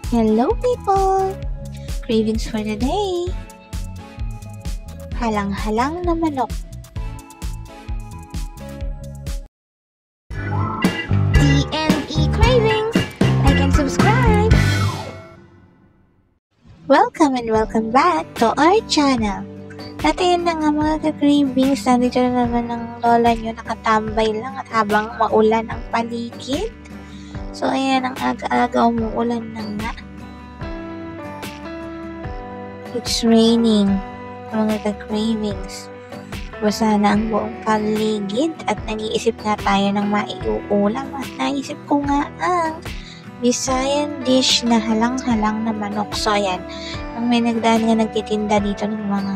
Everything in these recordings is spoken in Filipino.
Hello people! Cravings for the day. Halang-halang na manok. DNE Cravings! Like and subscribe! Welcome and welcome back to our channel. At ayun na nga mga cravings, nandito na naman ng lola nyo nakatambay lang at habang maulan ang paligid. So ayan, ang aga-aga umuulan na nga. It's raining, mga cravings. Basa na ang buong paligid at nag-iisip nga tayo ng maiuulam at naisip ko nga ang Visayan dish na halang-halang na manok. So ayan, ang may nagdaan nga nagtitinda dito ng mga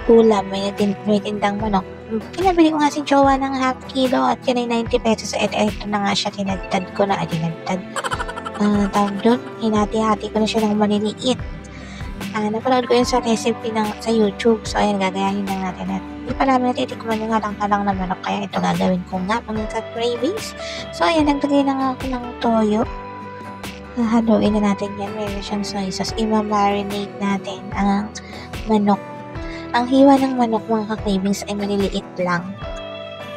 ulam, may tindang manok. Pinabili ko nga si Jowa ng half kilo at yun ay 90 pesos. Ito na nga siya, tinagtad ko na. Tawag doon, hinati-hati ko na siya ng maliliit. Napanood ko yun sa recipe sa YouTube. So ayan, gagayahin lang natin. At hindi pa namin natitikman yung halang-halang na manok. Kaya ito gagawin ko nga, mga cravings. So ayan, nagtagay na nga ako ng toyo. Haluin na natin yan. Meron siyang soy sauce. Ima-marinate natin ang manok. Ang hiwa ng manok, mga cravings, ay maliliit lang.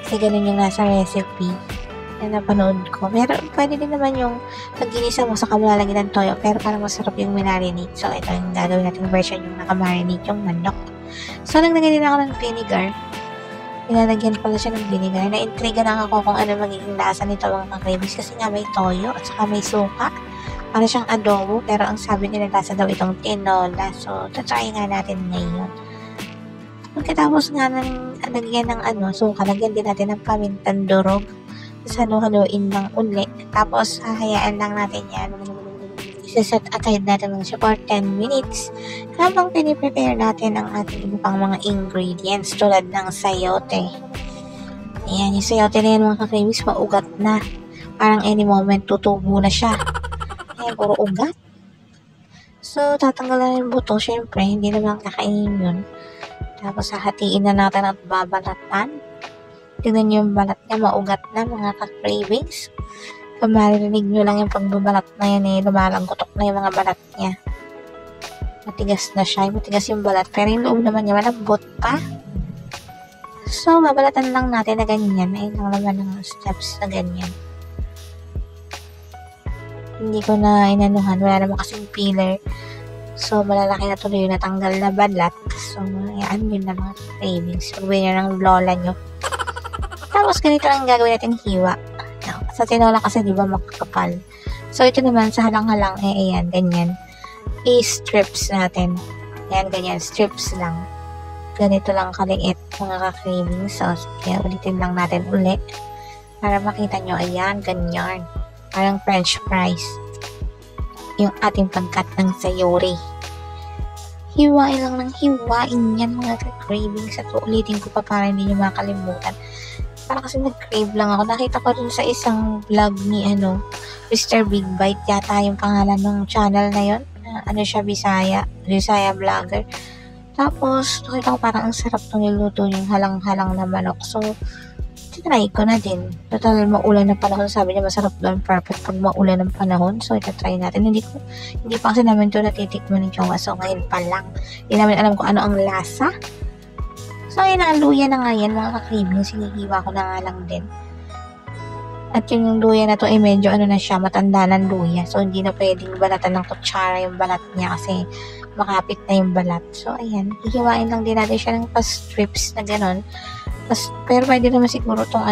Kasi ganun yung nasa recipe na napanood ko. Pero pwede din naman yung pag-ginisa mo sa kamulalagyan ng toyo, pero parang masarap yung marinate. So ito yung gagawin natin version yung nakamarinate yung manok. So naglagay din ako ng vinegar. Nilalagyan pala siya ng vinegar. Na-intriga na ako kung ano magiging lasa nito, mga cravings, kasi nga may toyo at saka may suka. Para siyang adobo, pero ang sabi nila lasa daw itong tinola. So tatry nga natin ngayon. Pagkatapos nga ng lagyan ng suka, lagyan din natin ng pamintang durog. Tapos haluin lang uli. Tapos hahayaan lang natin yan. Isaset aside natin lang siya for 10 minutes. Habang piniprepare natin ang ating iba pang mga ingredients tulad ng sayote. Ayan, yung sayote na yan, mga cravings, maugat na. Parang any moment tutubo na siya. Ayan, puro ugat. So, tatanggalan yung buto. Syempre, hindi naman kakainin yun. Tapos hahatiin na natin at babalatan. Tignan nyo yung balat niya, maugat na, mga cravings. Kung maririnig nyo lang yung pagbabalat na yan, lumalanggotok na yung mga balat niya. Matigas na siya, matigas yung balat. Pero yung loob naman niya, malambot pa. So, babalatan lang natin na ganyan. Ayun lang naman ang steps na ganyan. Hindi ko na inanuhan, wala naman kasing peeler. So, malalaki na tuloy yung natanggal na balat. So, yan yun na mga cravings. Sabihin nyo ng lola nyo. Tapos, ganito lang gagawin natin hiwa. Sa tinola kasi, di ba, makakapal. So, ito naman, sa halang-halang, ayan, ganyan. I-strips natin. Ayan, ganyan, strips lang. Ganito lang kaliit, mga cravings. So, kaya ulitin lang natin ulit. Para makita nyo, ayan, ganyan. Parang french fries. Yung ating pagkat ng sayori. Hiwain lang ng hiwain yan, mga cravings. At ulitin ko pa para hindi nyo makalimutan. Para kasi nag-crave lang ako. Nakita ko rin sa isang vlog ni Mr. Big Bite yata yung pangalan ng channel na yun. Siya, Bisaya vlogger. Tapos, nakita ko parang ang sarap nung niluto yung halang-halang na manok. So, tinry ko na din. Total, maulan ng panahon. Sabi niya, masarap doon. Perfect pag maulan ng panahon. So, itatry natin. Hindi pa kasi namin ito natitikman ni Jowa. So, ngayon pa lang. Hindi namin alam kung ano ang lasa. So, ayun ang luya na nga yan, mga cravings. Sinihiwa ko na nga lang din. At yung luya na to ay medyo na siya, matanda ng luya. So, hindi na pwedeng balatan ng kutsara yung balat niya kasi makapit na yung balat. So, ayan. Hihiwain lang din natin siya ng pa-strips na gano'n. Pero pwede naman siguro itong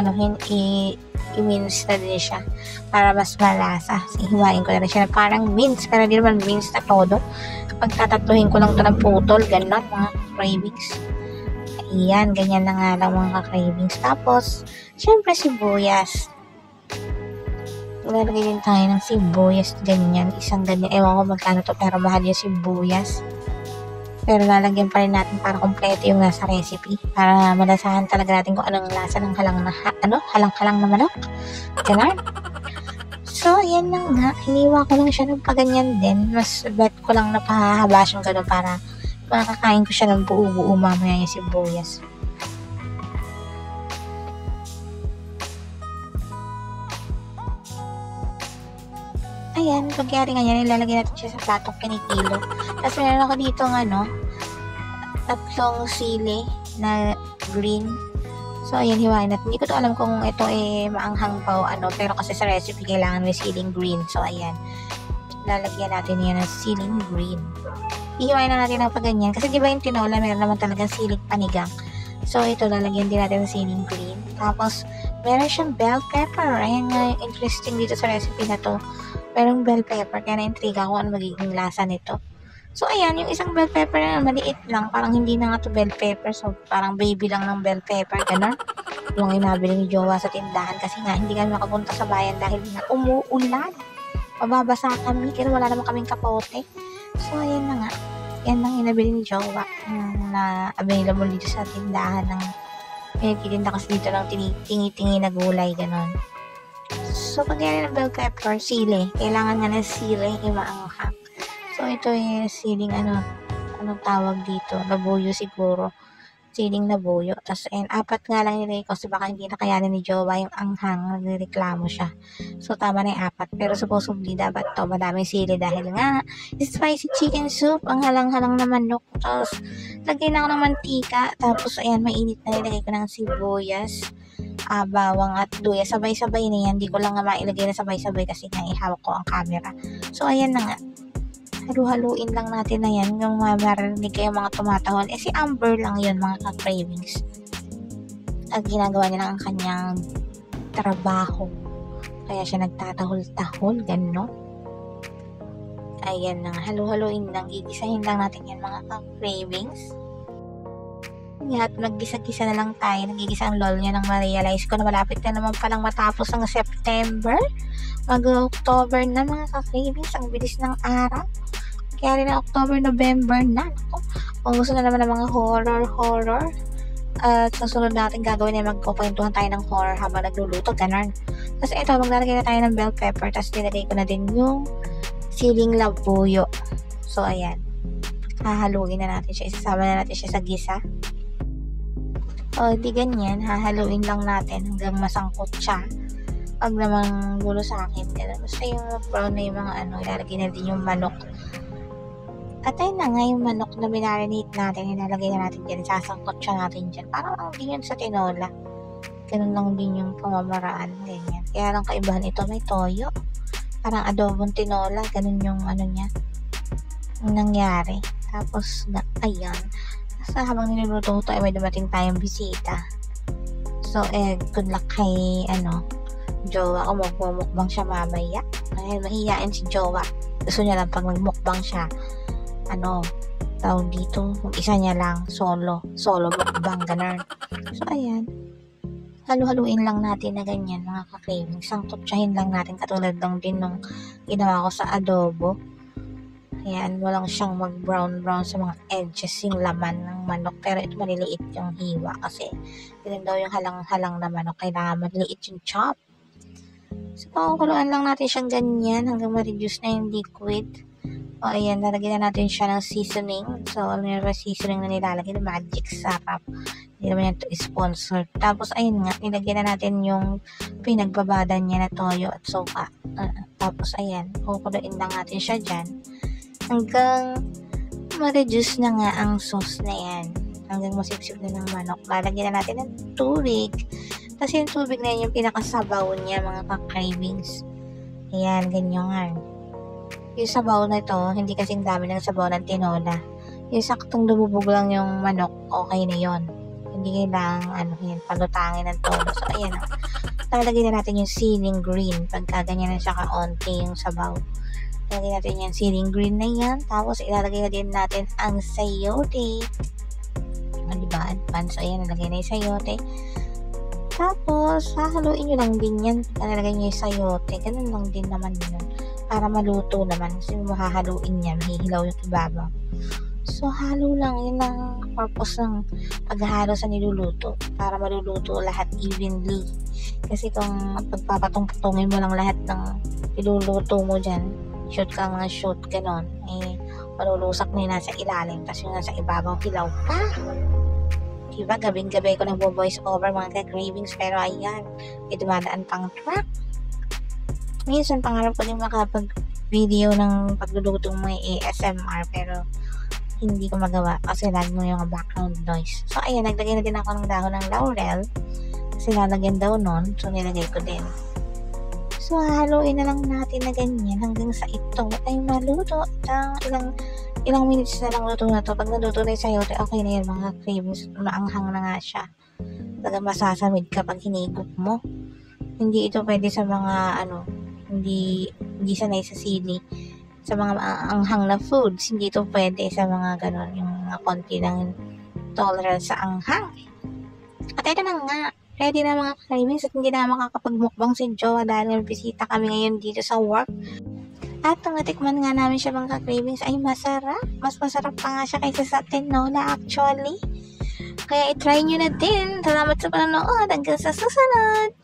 i-mince na din siya para mas malasa. Hihiwain ko na rin siya na parang mince, pero hindi naman mince na todo. Kapag tatatluhin ko lang ito ng putol, gano'n, mga cravings. Ayan, ganyan na nga lang, mga cravings. Tapos, syempre sibuyas. Lalagay din tayo ng sibuyas, ganyan. Isang ganyan. Ewan ko magkano to, pero mahal yung sibuyas. Pero lalagyan pa rin natin para kompleto yung nasa recipe. Para malasahan talaga natin kung anong lasa ng halang-halang na manok. Ganun. So, ayan na nga. Hiniwa ko lang siya ng paganyan din. Mas bet ko lang na pahahaba siyang gano'n para makakain ko siya ng buo-buo mamaya yung sibuyas. ayan, pagyari nga yan, ilalagay natin siya sa platong kinikilo. Tapos meron ako dito tatlong sili na green. So, ayan, hiwain natin. Hindi ko to alam kung ito maanghang pa o ano, pero kasi sa recipe kailangan may siling green. So, ayan, lalagyan natin yan ng siling green. Ihiwain na natin ng paganyan. Kasi di ba yung tinola, meron naman talagang siling panigang. So, ito, lalagyan din natin ng siling green. Tapos, meron siyang bell pepper. Ayan nga, interesting dito sa recipe na to. Merong bell pepper, kaya na-intriga ko ano magiging lasa nito. So, ayan, yung isang bell pepper na maliit lang. Parang hindi na nga to bell pepper. So, parang baby lang ng bell pepper. Ganon. Yung inabili ni Jowa sa tindahan. Kasi nga, hindi kami makapunta sa bayan dahil nga umuulan. Mababasa kami. Kaya wala naman kaming kapote. So, ayan na nga. Yan ang inabili ni Jowa. Na available dito sa tindahan ng pinagtitinda kasi dito ng tingi-tingi na gulay. Ganon. So, pag yan ng bell pepper, sili. Kailangan nga ng sili. Maanghang. So, ito siling anong tawag dito? Labuyo siguro. Siling labuyo. Tapos, ayan, 4 nga lang nilagay ko kasi baka hindi na kayanin ni Jowa yung anghang. Nagreklamo siya. So, tama na yung 4. Pero supposedly, dapat to madaming sili dahil nga, spicy chicken soup, ang halang-halang na manok. Tapos, lagay na ako ng mantika. Tapos, ayan, mainit na nilagay ko ng sibuyas, bawang at luya. Sabay-sabay na yan. Hindi ko lang nga mailagay na sabay-sabay kasi nga ihawak ko ang camera. So, ayan na nga. Halu-haluin lang natin na yan. Yung marinig kayo mga tumatahol. Si Amber lang yun, mga ka-cravings. At ginagawa niya lang ang kanyang trabaho. Kaya siya nagtatahol-tahol, gano'n. Ayan na nga. Halu-haluin lang. Gigisahin lang natin yan, mga ka-cravings. At maggisa-gisa na lang tayo. Nagigisa ang lol niya nang ma-realize ko na malapit na naman palang matapos ang September. Mag-October na, mga ka-cravings. Ang bilis ng araw. Kaya rin na October, November na. Ako, kung gusto na naman ng mga horror. At susunod natin gagawin ay magkukwentuhan tayo ng horror habang nagluluto. Ganun. Kasi ito, maglalagay na tayo ng bell pepper. Tapos nilagay ko na din yung siling labuyo. So, ayan. Hahaluin na natin siya. Isasama na natin siya sa gisa. O, di ganyan. Hahaluin lang natin hanggang masangkot siya. Pag namang gulo sa akin. Basta yung brown na yung mga ilalagay na din yung manok. At ayun na nga yung manok na binarinate natin, ilalagay na natin dyan, sasangkot siya natin dyan. Parang lang din yun sa tinola. Ganun lang din yung pamamaraan, ganyan. Kaya lang kaibahan ito, may toyo. Parang adobong tinola, ganun yung niya, yung nangyari. Tapos, ayan. Tapos habang niluluto ito, ay may dumating tayong bisita. So, good luck kay, Jowa. Kung magmumukbang siya mamaya. Dahil mahihain si Jowa. Gusto niya lang pag magmukbang siya, tawag dito, isa niya lang, solo mukbang, ganun. So, ayan. Halu-haluin lang natin na ganyan, mga ka-cravings. Sangkotsahin lang natin, katulad lang din nung ginawa ko sa adobo. Ayan, walang siyang mag-brown sa mga edges, yung laman ng manok. Pero ito maliliit yung hiwa kasi yun daw yung halang-halang na manok. Kailangan maliliit yung chop. So, pakukuluan lang natin siyang ganyan hanggang ma-reduce na yung liquid. O, ayan, lalagyan na natin siya ng seasoning. So, alam niyo ba seasoning na nilalagay? Magic Sarap. Hindi naman yan to sponsor. Tapos, ayun nga, nilagyan na natin yung pinagbabadan niya na toyo at suka. Tapos, ayan, kukuluin lang natin siya dyan. Hanggang ma-reduce na nga ang sauce na yan. Hanggang masipsip na ng manok. Lalagyan na natin ng tubig. Kasi yung tubig na yan yung pinakasabaw niya, mga ka-cravings. Ayan, ganyan nga. Yung sabaw na ito, hindi kasing dami ng sabaw ng tinola. Yung saktong lumubog lang yung manok, okay na yon. Hindi kailangang palutangin ng todo. So, ayan. Lalagyan na natin yung siling green. Pagka ganyan na siya kaunti yung sabaw. Lalagyan natin yung siling green na yan. Tapos, ilalagay na din natin ang sayote. Diba? Advance. Ayan, nalagay na yung sayote. Tapos, hahaluin nyo lang din yan. Nalagay nyo yung sayote. Ganun lang din naman yun. Para maluto naman. Kasi mahahaluin niya. Mahihilaw yung ibabaw. So, halo lang. Yun ang purpose ng paghahalo sa niluluto. Para maluluto lahat evenly. Kasi kung pagpapatong-patungin mo lang lahat ng niluluto mo dyan, shoot ka mga shoot, ganon, malulusak na yung nasa ilalim. Tapos yung nasa ibabaw, hilaw pa. Diba, gabing-gabi ko nagbo-voice over mga ka-cravings, pero ayan, may dumadaan pang truck. Minsan, pangarap ko din video ng paglulutong may ASMR pero hindi ko magawa kasi lagi mo yung background noise. So ayan, naglagay na din ako ng dahon ng laurel kasi lalagyan daw nun. So nilagay ko din. So haluin na lang natin na ganyan hanggang sa ito ay maluto. Ilang minutes na lang luto na to. Pag naluto na yung sayote, okay na yun mga cravings. Maanghang na nga siya. Talagang masasamid ka pag hinigop mo. Hindi ito pwede sa mga hindi sanay sa sili. Sa mga anghang na foods, hindi ito pwede sa mga ganon, yung mga konti lang tolerance sa anghang. At ito na nga, ready na mga cravings at hindi na makakapagmukbang si Jowa dahil bisita kami ngayon dito sa work. At nung natikman nga namin siya mga cravings ay masarap. Mas masarap pa nga siya kaysa sa tinola actually. Kaya i-try nyo na din. Salamat sa panonood. Hanggang sa susunod.